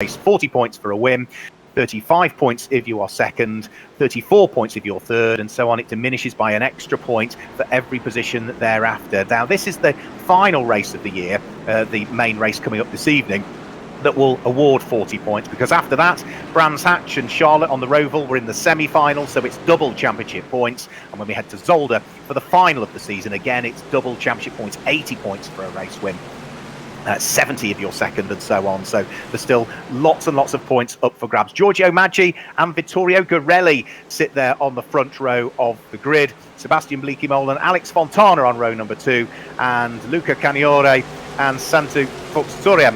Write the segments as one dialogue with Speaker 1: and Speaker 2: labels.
Speaker 1: race. 40 points for a win, 35 points if you are second, 34 points if you're third, and so on. It diminishes by an extra point for every position thereafter. Now, this is the final race of the year, the main race coming up this evening, that will award 40 points, because after that, Brands Hatch and Charlotte on the Roval were in the semi-final, so it's double championship points. And when we head to Zolder for the final of the season, again, it's double championship points, 80 points for a race win. 70 if you're second, and so on. So there's still lots and lots of points up for grabs. Giorgio Maggi and Vittorio Garelli sit there on the front row of the grid. Sebastian Bleekimolen and Alex Fontana on row number 2, and Luca Caniore and Santu Fuxturian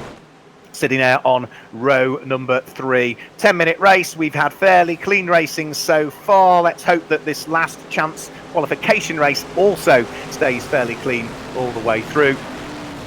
Speaker 1: sitting there on row number 3. 10-minute race. We've had fairly clean racing so far. Let's hope that this last chance qualification race also stays fairly clean all the way through.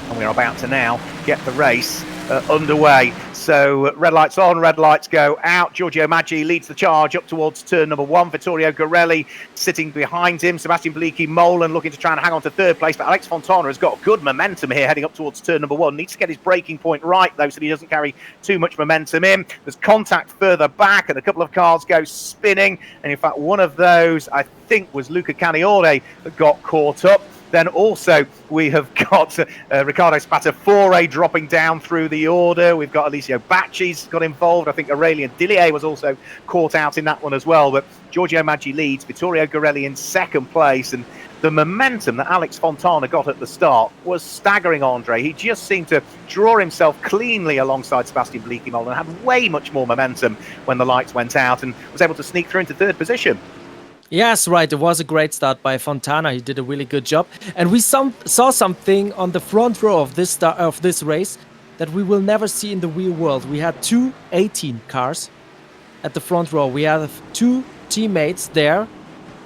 Speaker 1: And we're about to now get the race underway. So red lights on, red lights go out. Giorgio Maggi leads the charge up towards turn number 1. Vittorio Garelli sitting behind him. Sebastian Bleekimolen looking to try and hang on to third place. But Alex Fontana has got good momentum here heading up towards turn number 1. Needs to get his braking point right, though, so he doesn't carry too much momentum in. There's contact further back, and a couple of cars go spinning. And in fact, one of those, I think, was Luca Caniore that got caught up. Then also we have got Riccardo Spatafore dropping down through the order. We've got Alessio Bacci's got involved. I think Aurelien Dillier was also caught out in that one as well. But Giorgio Maggi leads, Vittorio Garelli in second place. And the momentum that Alex Fontana got at the start was staggering, Andre. He just seemed to draw himself cleanly alongside Sebastian Bleekimolen and had way much more momentum when the lights went out, and was able to sneak through into third position.
Speaker 2: Yes, right. It was a great start by Fontana. He did a really good job. And we saw something on the front row of this race that we will never see in the real world. We had 2 18 cars at the front row. We have 2 teammates there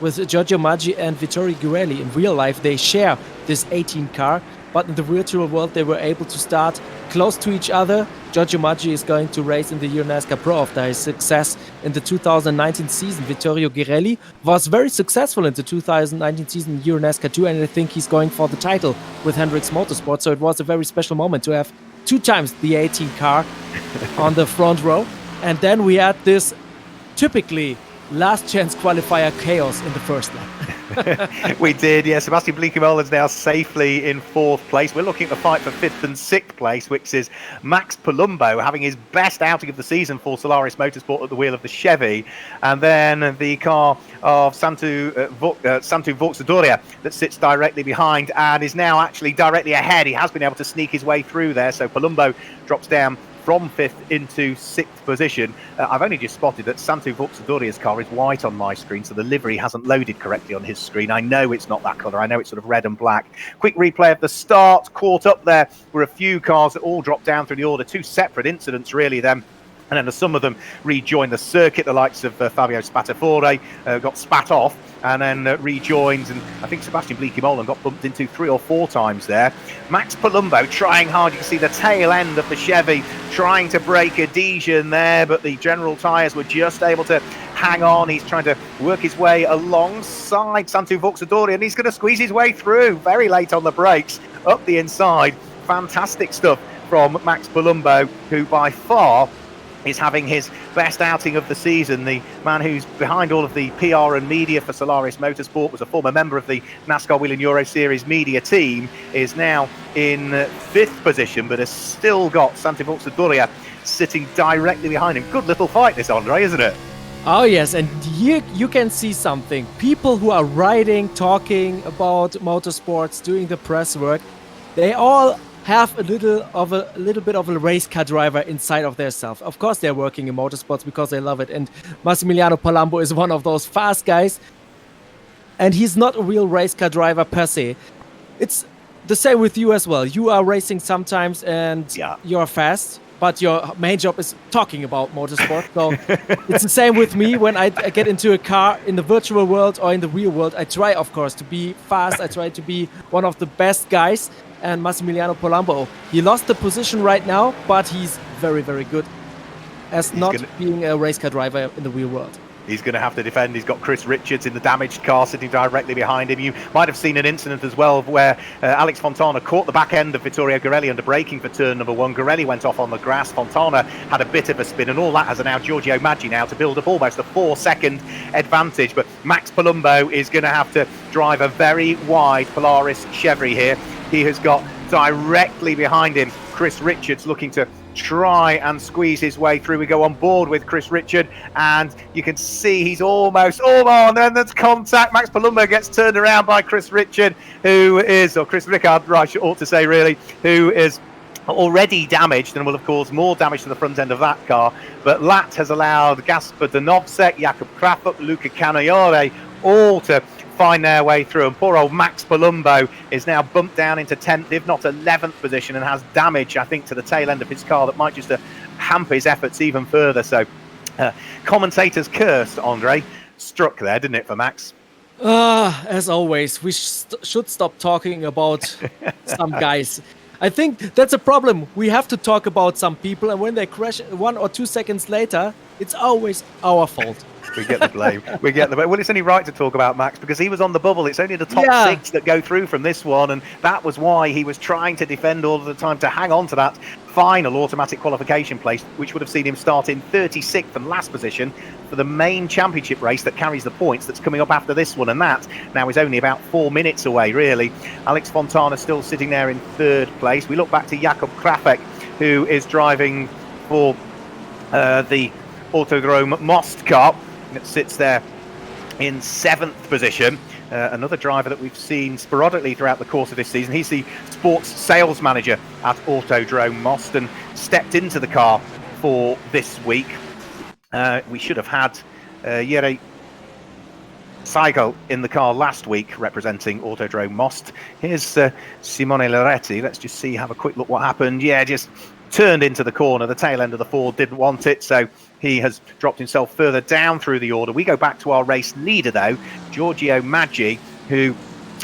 Speaker 2: with Giorgio Maggi and Vittorio Garelli. In real life, they share this 18 car. But in the virtual world, they were able to start close to each other. Giorgio Maggi is going to race in the EuroNASCAR Pro after his success in the 2019 season. Vittorio Garelli was very successful in the 2019 season in EuroNASCAR 2, and I think he's going for the title with Hendrix Motorsport. So it was a very special moment to have 2 times the 18 car on the front row. And then we had this typically last chance qualifier chaos in the first lap.
Speaker 1: We did, yeah. Sebastian Bleekimolen is now safely in 4th place. We're looking at the fight for 5th and 6th place, which is Max Palumbo having his best outing of the season for Solaris Motorsport at the wheel of the Chevy. And then the car of Santu Vauxhall that sits directly behind and is now actually directly ahead. He has been able to sneak his way through there. So Palumbo drops down from 5th into 6th position. I've only just spotted that Santu Vauxhall car is white on my screen, so the livery hasn't loaded correctly on his screen. I know it's not that colour. I know it's sort of red and black. Quick replay of the start. Caught up there were a few cars that all dropped down through the order. 2 separate incidents, really, then. And then some of them rejoined the circuit. The likes of Fabio Spatafore got spat off and then rejoined. And I think Sebastian Bleekimolen got bumped into 3 or 4 times there. Max Palumbo trying hard. You can see the tail end of the Chevy trying to break adhesion there, but the General tyres were just able to hang on. He's trying to work his way alongside Santu Vauxhall, and he's going to squeeze his way through very late on the brakes up the inside. Fantastic stuff from Max Palumbo, who by far is having his best outing of the season. The man who's behind all of the PR and media for Solaris Motorsport, was a former member of the NASCAR Whelen Euro Series media team, is now in 5th position, but has still got Santu Vauxhall sitting directly behind him. Good little fight this, Andre, isn't it?
Speaker 2: Oh yes, and here you can see something. People who are writing, talking about motorsports, doing the press work, they all have a little bit of a race car driver inside of their self. Of course, they're working in motorsports because they love it. And Massimiliano Palumbo is one of those fast guys. And he's not a real race car driver per se. It's the same with you as well. You are racing sometimes and you're fast, but your main job is talking about motorsport. So it's the same with me. When I get into a car in the virtual world or in the real world, I try, of course, to be fast. I try to be one of the best guys. And Massimiliano Palumbo, he lost the position right now, but he's very, very good as being a race car driver in the real world.
Speaker 1: he's going to have to defend. He's got Chris Richards in the damaged car sitting directly behind him. You might have seen an incident as well where Alex Fontana caught the back end of Vittorio Garelli under braking for turn number 1. Garelli went off on the grass. Fontana had a bit of a spin, and all that has allowed Giorgio Maggi now to build up almost a 4-second advantage. But Max Palumbo is going to have to drive a very wide Polaris Chevy here. He has got directly behind him Chris Richards looking to try and squeeze his way through. We go on board with Chris Richard, and you can see he's almost and then there's contact. Max Palumbo gets turned around by Chris Richard, or Chris Rickard, I ought to say really, who is already damaged and will have caused more damage to the front end of that car. But that has allowed Gaspar Danovsek, Jakub Krafuk, Luca Canaiore all to find their way through, and poor old Max Palumbo is now bumped down into 10th, if not 11th position, and has damage, I think, to the tail end of his car that might just hamper his efforts even further. So commentators cursed, Andre, struck there, didn't it, for Max?
Speaker 2: As always, we should stop talking about some guys. I think that's a problem. We have to talk about some people, and when they crash 1 or 2 seconds later, it's always our fault.
Speaker 1: We get the blame. Well, it's only right to talk about Max because he was on the bubble. It's only the top 6 that go through from this one, and that was why he was trying to defend all of the time to hang on to that final automatic qualification place, which would have seen him start in 36th and last position for the main championship race that carries the points that's coming up after this one, and that now is only about 4 minutes away, really. Alex Fontana still sitting there in 3rd place. We look back to Jakub Krafuk, who is driving for the Autodrome Most car. That sits there in 7th position. Another driver that we've seen sporadically throughout the course of this season. He's the sports sales manager at Autodrome Most and stepped into the car for this week. We should have had Jere Seigel in the car last week representing Autodrome Most. Here's Simone Loretti. Let's just have a quick look what happened. Yeah, just turned into the corner. The tail end of the Ford didn't want it, so he has dropped himself further down through the order. We go back to our race leader, though, Giorgio Maggi, who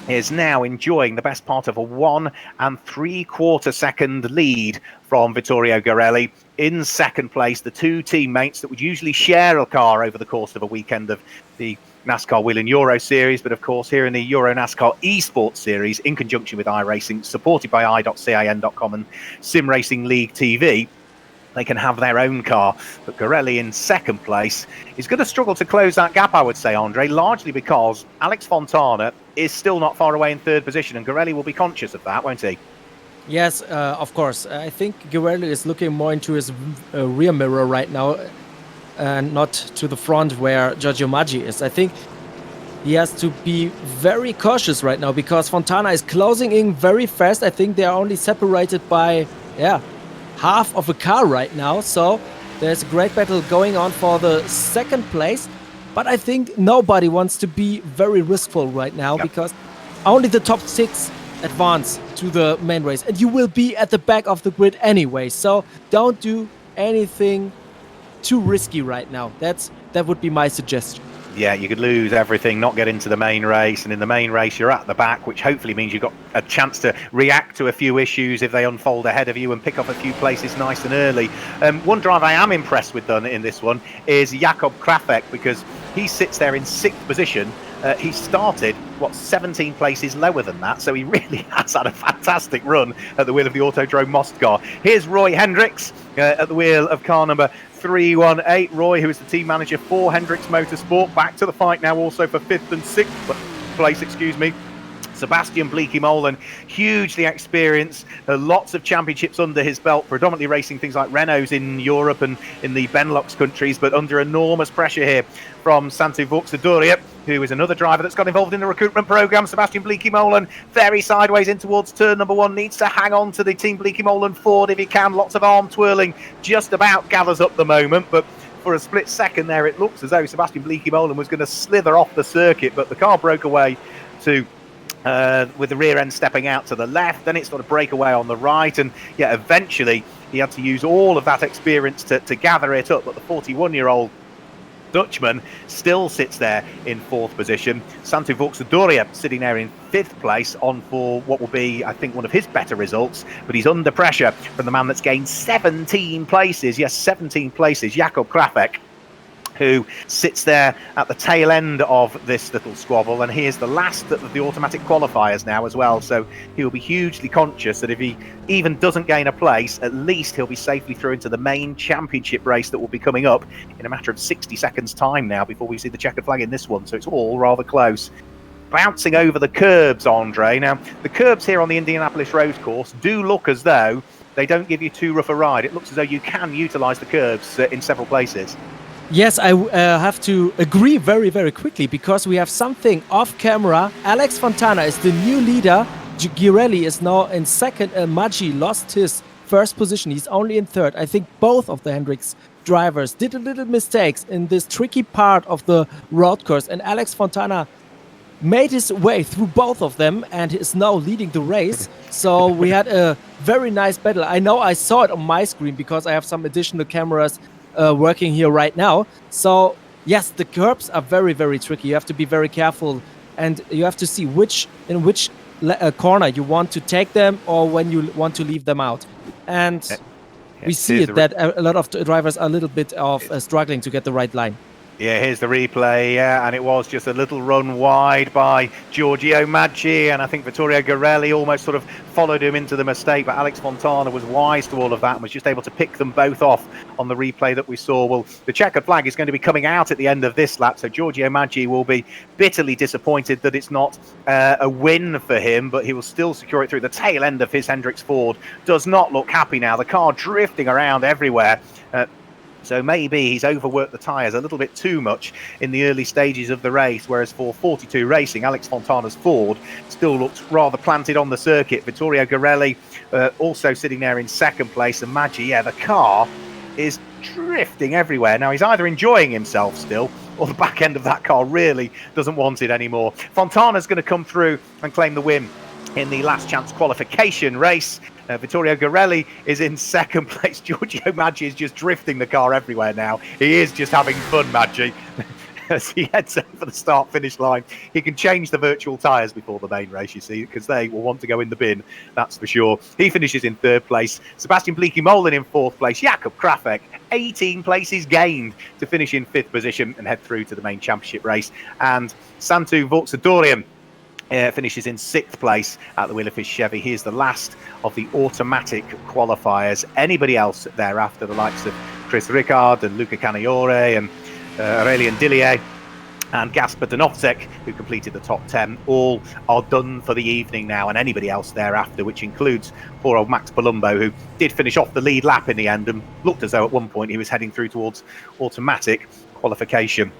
Speaker 1: is now enjoying the best part of a 1 3/4 second lead from Vittorio Garelli. In 2nd place, the 2 teammates that would usually share a car over the course of a weekend of the NASCAR Whelen Euro Series, but of course here in the EuroNASCAR Esports Series, in conjunction with iRacing, supported by i.can.com and Sim Racing League TV, they can have their own car. But Garelli in 2nd place is going to struggle to close that gap, I would say, Andre, largely because Alex Fontana is still not far away in 3rd position, and Garelli will be conscious of that, won't he?
Speaker 2: Yes, of course. I think Garelli is looking more into his rear mirror right now, and not to the front where Giorgio Maggi is. I think he has to be very cautious right now because Fontana is closing in very fast. I think they are only separated by, half of a car right now. So there's a great battle going on for the 2nd place. But I think nobody wants to be very riskful right now because only the top 6 advance to the main race. And you will be at the back of the grid anyway. So don't do anything too risky right now. That would be my suggestion.
Speaker 1: Yeah, you could lose everything, not get into the main race, and in the main race you're at the back, which hopefully means you've got a chance to react to a few issues if they unfold ahead of you and pick up a few places nice and early. One driver I am impressed with in this one is Jakub Krafuk, because he sits there in 6th position. He started, 17 places lower than that, so he really has had a fantastic run at the wheel of the Autodrome Most car. Here's Roy Hendricks at the wheel of car number 318. Roy, who is the team manager for Hendricks Motorsport, back to the fight now also for 5th and 6th place, Sebastian Bleekemolen, hugely experienced, lots of championships under his belt, predominantly racing things like Renaults in Europe and in the Benelux countries, but under enormous pressure here from Santu Vauxhall, who is another driver that's got involved in the recruitment programme. Sebastian Bleekemolen very sideways in towards turn number 1, needs to hang on to the Team Bleekemolen Ford if he can. Lots of arm twirling, just about gathers up the moment, but for a split second there it looks as though Sebastian Bleekemolen was going to slither off the circuit, but the car broke away to with the rear end stepping out to the left, then it sort of break away on the right, and eventually he had to use all of that experience to gather it up. But the 41-year-old Dutchman still sits there in 4th position. Santu Vauxhall sitting there in 5th place on for what will be, I think, one of his better results, but he's under pressure from the man that's gained 17 places. Yes, 17 places, Jakub Krafuk. who sits there at the tail end of this little squabble, and he is the last of the automatic qualifiers now as well, so he'll be hugely conscious that if he even doesn't gain a place, at least he'll be safely through into the main championship race that will be coming up in a matter of 60 seconds time now before we see the checkered flag in this one, so it's all rather close. Bouncing over the curbs, Andre. Now, the curbs here on the Indianapolis road course do look as though they don't give you too rough a ride. It looks as though you can utilise the curbs in several places.
Speaker 2: Yes, I have to agree very, very quickly, because we have something off camera. Alex Fontana is the new leader. Girelli is now in second. Maggi lost his first position. He's only in third. I think both of the Hendricks drivers did a little mistakes in this tricky part of the road course, and Alex Fontana made his way through both of them and is now leading the race. So we had a very nice battle. I know I saw it on my screen because I have some additional cameras working here right now. So yes, the curbs are very, very tricky. You have to be very careful, and you have to see in which corner you want to take them or when you want to leave them out. And we see it that a lot of drivers are a little bit of struggling to get the right line.
Speaker 1: Yeah, here's the replay, yeah, and it was just a little run wide by Giorgio Maggi, and I think Vittorio Girelli almost sort of followed him into the mistake, but Alex Fontana was wise to all of that and was just able to pick them both off on the replay that we saw. Well, the checkered flag is going to be coming out at the end of this lap, so Giorgio Maggi will be bitterly disappointed that it's not a win for him, but he will still secure it through the tail end of his Hendricks Ford. Does not look happy now, the car drifting around everywhere. So maybe he's overworked the tyres a little bit too much in the early stages of the race, whereas for 42 Racing, Alex Fontana's Ford still looks rather planted on the circuit. Vittorio Girelli also sitting there in second place, and Maggi, yeah, the car is drifting everywhere. Now, he's either enjoying himself still, or the back end of that car really doesn't want it anymore. Fontana's going to come through and claim the win in the last chance qualification race. Vittorio Girelli is in second place. Giorgio Maggi is just drifting the car everywhere now. He is just having fun, Maggi, as he heads over for the start-finish line. He can change the virtual tyres before the main race, you see, because they will want to go in the bin, that's for sure. He finishes in third place. Sebastian Bleekie-Molen in fourth place. Jakob Krafek, 18 places gained to finish in fifth position and head through to the main championship race. And Santu Vauxhadorian finishes in sixth place at the Wheelerfish Chevy. He is the last of the automatic qualifiers. Anybody else thereafter, the likes of Chris Ricard and Luca Caniore and Aurélien Dillier and Gasper Donovsek, who completed the top 10, all are done for the evening now, and anybody else thereafter, which includes poor old Max Palumbo, who did finish off the lead lap in the end and looked as though at one point he was heading through towards automatic qualification.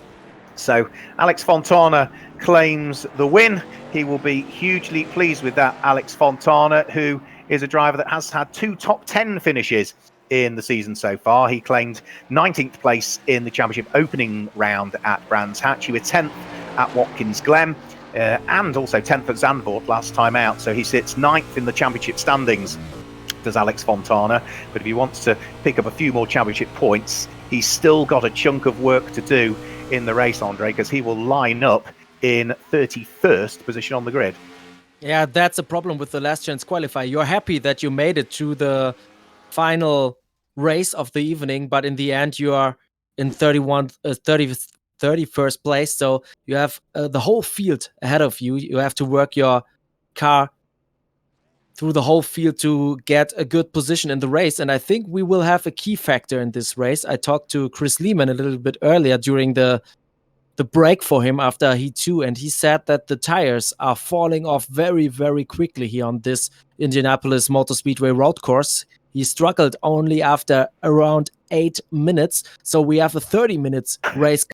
Speaker 1: So Alex Fontana claims the win. He will be hugely pleased with that. Alex Fontana, who is a driver that has had 2 top 10 finishes in the season so far. He claimed 19th place in the championship opening round at Brands Hatch. He was 10th at Watkins Glen and also 10th at Zandvoort last time out. So he sits 9th in the championship standings, does Alex Fontana. But if he wants to pick up a few more championship points, he's still got a chunk of work to do in the race, Andre, because he will line up in 31st position on the grid.
Speaker 2: Yeah, that's a problem with the last chance qualifier. You're happy that you made it to the final race of the evening, but in the end you are in 31st place, so you have the whole field ahead of you. You have to work your car through the whole field to get a good position in the race, and I think we will have a key factor in this race. I talked to Chris Lehman a little bit earlier during the break for him after Heat 2, and he said that the tires are falling off very, very quickly here on this Indianapolis Motor Speedway road course. He struggled only after around 8 minutes, so we have a 30 minutes race